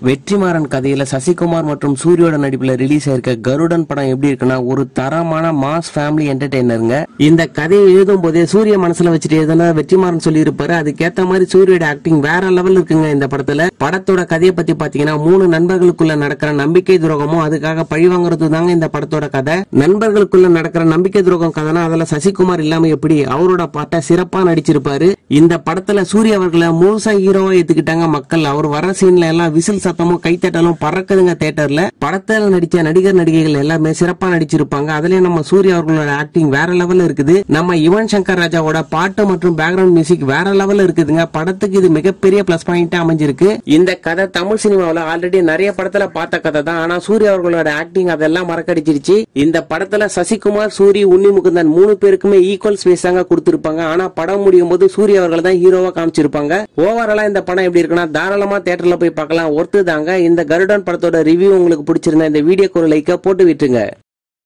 வெற்றிமாறன் கதையில சசிகுமார் மற்றும் சூரியோட நடிப்புல ரிலீஸ் ஆயிருக்க கருடன் படம் எப்படி இருக்குன்னா ஒரு தரமான மாஸ் ஃபேமிலி என்டர்டெய்னருங்க. இந்த கதையை எழுதும் போதே சூரிய மனசுல வச்சுட்டு எதனா வெற்றிமாறன் சொல்லி இருப்பாரு. அதுக்கேத்த மாதிரி சூரியோட ஆக்டிங் வேற லெவல் இருக்குங்க. இந்த படத்துல படத்தோட கதையை பத்தி பாத்தீங்கன்னா 3 நண்பர்களுக்குள்ள நடக்கிற நம்பிக்கை துரோகமும் அதுக்காக பழிவாங்குறது தாங்க இந்த படத்தோட கதை. நண்பர்களுக்குள்ள நடக்கிற நம்பிக்கை துரோகம் கதைனா அதுல சசிகுமார் இல்லாம எப்படி அவரோட பாட்டை சிறப்பா நடிச்சிருப்பாரு. இந்த படத்துல சூரிய அவர்களை முழுசா ஹீரோவா ஏத்துக்கிட்டாங்க மக்கள். அவர் வர சீன்ல எல்லாம் விசில் சத்தமும் கைத்தட்டலும் பறக்குதுங்க தியேட்டர்ல. படத்துல நடிச்ச நடிகர் நடிகைகள் எல்லாமே சிறப்பா நடிச்சிருப்பாங்க. அதுலயும் நம்ம சூர்யா அவர்களோட ஆக்டிங் வேற லெவல்ல இருக்குது. நம்ம யுவன் சங்கர் ராஜாவோட பாட்டு மற்றும் பேக்ரவுண்ட் மியூசிக் வேற லெவல்ல இருக்குதுங்க. படத்துக்கு இது மிகப்பெரிய பிளஸ் பாயிண்டா அமைஞ்சிருக்கு. இந்த கதை தமிழ் சினிமாவில் ஆல்ரெடி நிறைய படத்துல பார்த்த கதை தான். ஆனா சூர்யா அவர்களோட ஆக்டிங் அதெல்லாம் மறக்கடிச்சிருச்சு. இந்த படத்துல சசிகுமார், சூரி, உன்னி முகுந்தன் 3 பேருக்குமே ஈக்குவல் ஸ்பேஸ் தாங்க கொடுத்திருப்பாங்க. ஆனா படம் முடியும் போது சூர்யா அவர்கள் தான் ஹீரோவா காமிச்சிருப்பாங்க. ஓவராலா இந்த படம் எப்படி இருக்குன்னா தாராளமா தியேட்டர்ல போய் பார்க்கலாம். ஒருத்து தாங்க. இந்த கருடன் படத்தோட ரிவ்யூ உங்களுக்கு பிடிச்சிருந்தா இந்த வீடியோக்கு ஒரு லைக்கா போட்டு விட்டுருங்க.